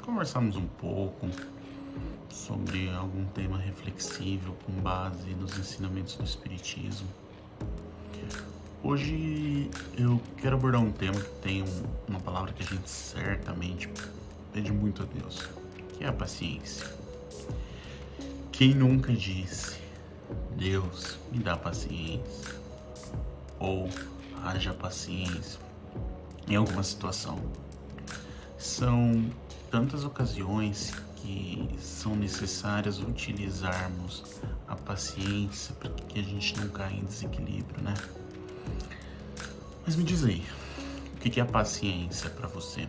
conversarmos um pouco sobre algum tema reflexível com base nos ensinamentos do Espiritismo. Hoje eu quero abordar um tema que tem uma palavra que a gente certamente pede muito a Deus, que é a paciência. Quem nunca disse, Deus, me dá paciência, ou haja paciência em alguma situação? São tantas ocasiões que são necessárias utilizarmos a paciência para que a gente não caia em desequilíbrio, né? Mas me diz aí, o que é a paciência para você?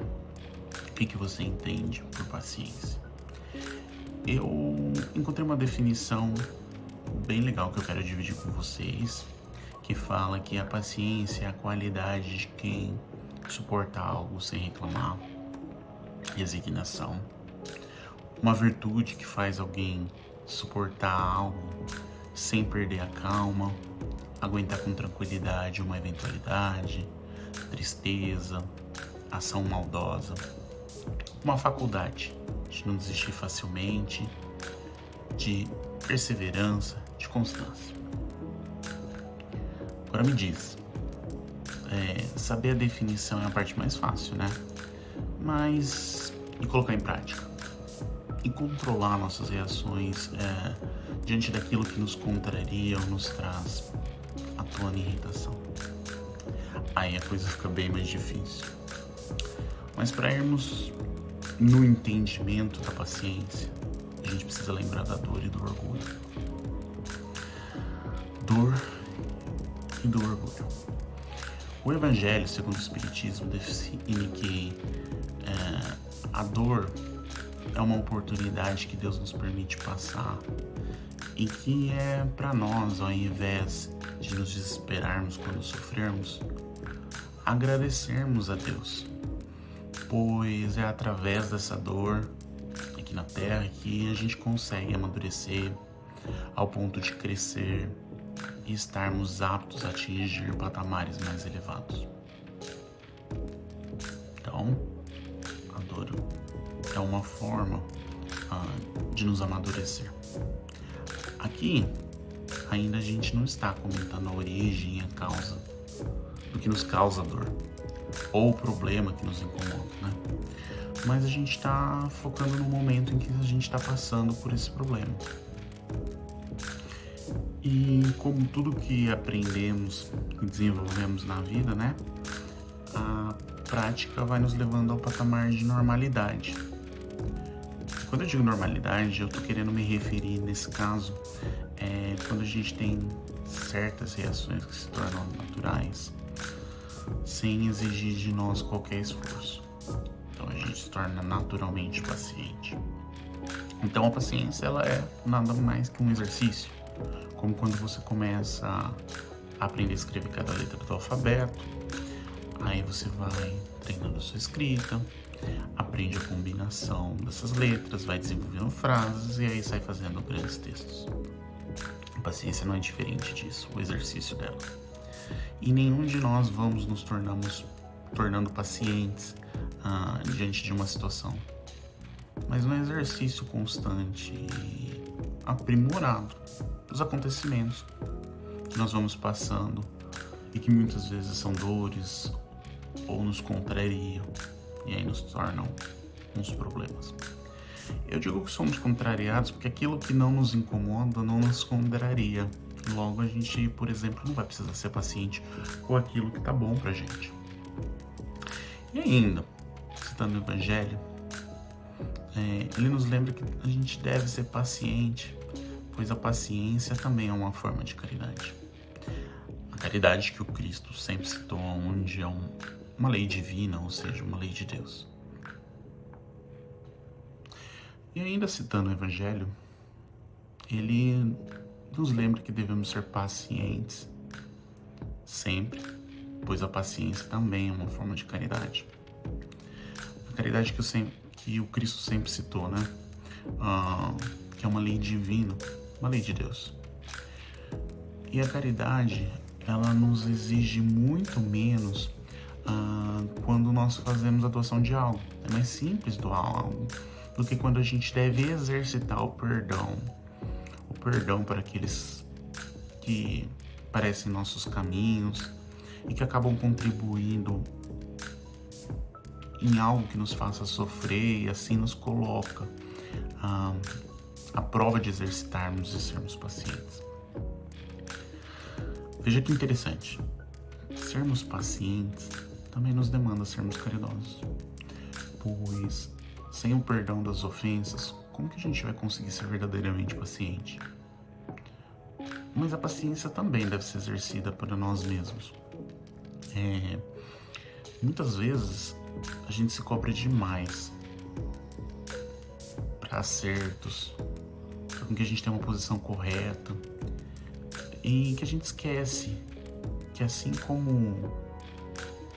O que você entende por paciência? Eu encontrei uma definição bem legal que eu quero dividir com vocês, que fala que a paciência é a qualidade de quem suporta algo sem reclamar, resignação, uma virtude que faz alguém suportar algo sem perder a calma, aguentar com tranquilidade uma eventualidade, tristeza, ação maldosa, uma faculdade de não desistir facilmente, de perseverança, de constância. Agora me diz, saber a definição é a parte mais fácil, né? Mas e colocar em prática? E controlar nossas reações diante daquilo que nos contraria ou nos traz atuando em irritação. Aí a coisa fica bem mais difícil. Mas para irmos no entendimento da paciência, a gente precisa lembrar da dor e do orgulho. Dor e do orgulho. O Evangelho, segundo o Espiritismo, define que a dor é uma oportunidade que Deus nos permite passar e que é para nós, ao invés de nos desesperarmos quando sofrermos, agradecermos a Deus, pois é através dessa dor aqui na Terra que a gente consegue amadurecer ao ponto de crescer e estarmos aptos a atingir patamares mais elevados. Então, a dor é uma forma de nos amadurecer. Aqui, ainda a gente não está comentando a origem e a causa do que nos causa dor, ou o problema que nos incomoda, né? Mas a gente está focando no momento em que a gente está passando por esse problema. E como tudo que aprendemos e desenvolvemos na vida, né? A prática vai nos levando ao patamar de normalidade. Quando eu digo normalidade, eu tô querendo me referir, nesse caso, quando a gente tem certas reações que se tornam naturais, sem exigir de nós qualquer esforço. Então a gente se torna naturalmente paciente. Então a paciência, ela é nada mais que um exercício, como quando você começa a aprender a escrever cada letra do alfabeto, aí você vai treinando a sua escrita, aprende a combinação dessas letras, vai desenvolvendo frases e aí sai fazendo grandes textos. A paciência não é diferente disso, o exercício dela. E nenhum de nós vamos nos tornando pacientes diante de uma situação, mas um exercício constante e aprimorado dos acontecimentos que nós vamos passando e que muitas vezes são dores ou nos contrariam e aí nos tornam uns problemas. Eu digo que somos contrariados porque aquilo que não nos incomoda não nos contraria. Logo, a gente, por exemplo, não vai precisar ser paciente com aquilo que tá bom pra gente. E ainda, citando o Evangelho, ele nos lembra que a gente deve ser paciente, pois a paciência também é uma forma de caridade. A caridade que o Cristo sempre citou, onde é uma lei divina, ou seja, uma lei de Deus. E ainda citando o Evangelho, ele nos lembra que devemos ser pacientes sempre, pois a paciência também é uma forma de caridade. A caridade que o Cristo sempre citou, né? Que é uma lei divina, uma lei de Deus. E a caridade, ela nos exige muito menos quando nós fazemos a doação de algo. É mais simples doar algo do que quando a gente deve exercitar o perdão. O perdão para aqueles que parecem nossos caminhos e que acabam contribuindo em algo que nos faça sofrer e assim nos coloca à prova de exercitarmos e sermos pacientes. Veja que interessante. Sermos pacientes também nos demanda sermos caridosos, pois sem o perdão das ofensas, como que a gente vai conseguir ser verdadeiramente paciente? Mas a paciência também deve ser exercida para nós mesmos. Muitas vezes a gente se cobra demais para acertos, para que a gente tenha uma posição correta, e que a gente esquece que assim como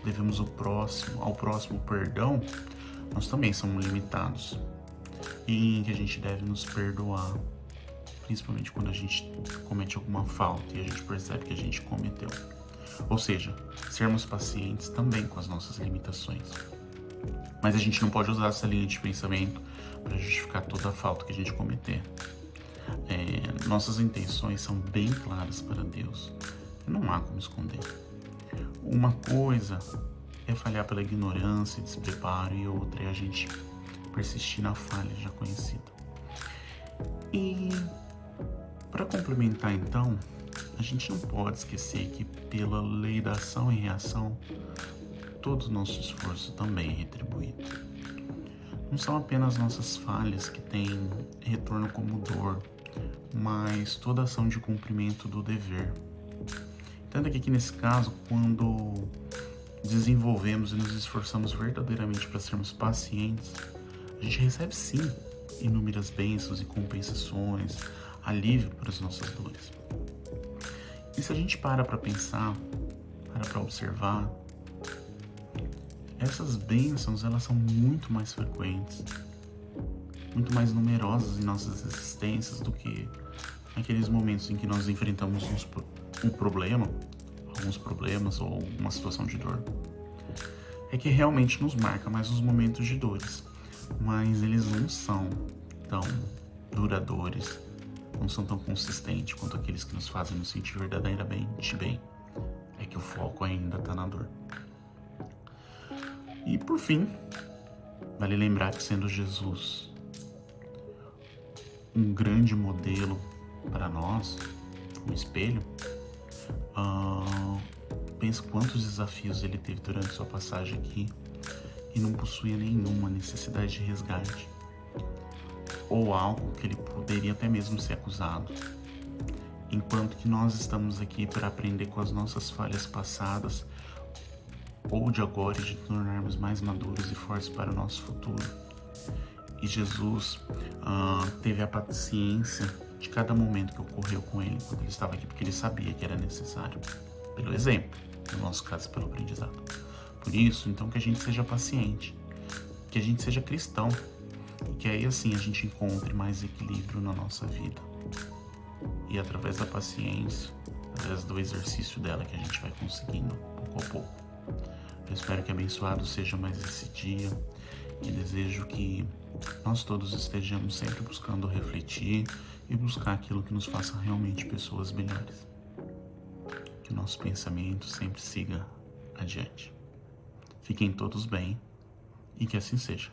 devemos ao próximo perdão, nós também somos limitados e que a gente deve nos perdoar, principalmente quando a gente comete alguma falta e a gente percebe que a gente cometeu. Ou seja, sermos pacientes também com as nossas limitações. Mas a gente não pode usar essa linha de pensamento para justificar toda a falta que a gente cometer. Nossas intenções são bem claras para Deus. Não há como esconder. Uma coisa é falhar pela ignorância e despreparo, e outra é a gente persistir na falha já conhecida. E para complementar então, a gente não pode esquecer que pela lei da ação e reação, todo o nosso esforço também é retribuído. Não são apenas nossas falhas que têm retorno como dor, mas toda ação de cumprimento do dever. Tanto que aqui nesse caso, quando desenvolvemos e nos esforçamos verdadeiramente para sermos pacientes, a gente recebe sim inúmeras bênçãos e compensações, alívio para as nossas dores. E se a gente para pensar, para observar, essas bênçãos elas são muito mais frequentes, muito mais numerosas em nossas existências do que naqueles momentos em que nós enfrentamos um problema, alguns problemas ou uma situação de dor. É que realmente nos marca mais os momentos de dores, mas eles não são tão duradouros, não são tão consistentes quanto aqueles que nos fazem nos sentir verdadeiramente bem. É que o foco ainda está na dor. E por fim, vale lembrar que sendo Jesus um grande modelo para nós, um espelho, penso quantos desafios ele teve durante sua passagem aqui e não possuía nenhuma necessidade de resgate ou algo que ele poderia até mesmo ser acusado. Enquanto que nós estamos aqui para aprender com as nossas falhas passadas ou de agora e de tornarmos mais maduros e fortes para o nosso futuro. E Jesus teve a paciência de cada momento que ocorreu com ele quando ele estava aqui, porque ele sabia que era necessário, pelo exemplo, no nosso caso pelo aprendizado. Por isso, então, que a gente seja paciente, que a gente seja cristão, e que aí assim a gente encontre mais equilíbrio na nossa vida. E através da paciência, através do exercício dela, que a gente vai conseguindo pouco a pouco. Eu espero que abençoado seja mais esse dia e desejo que nós todos estejamos sempre buscando refletir e buscar aquilo que nos faça realmente pessoas melhores. Que o nosso pensamento sempre siga adiante. Fiquem todos bem e que assim seja.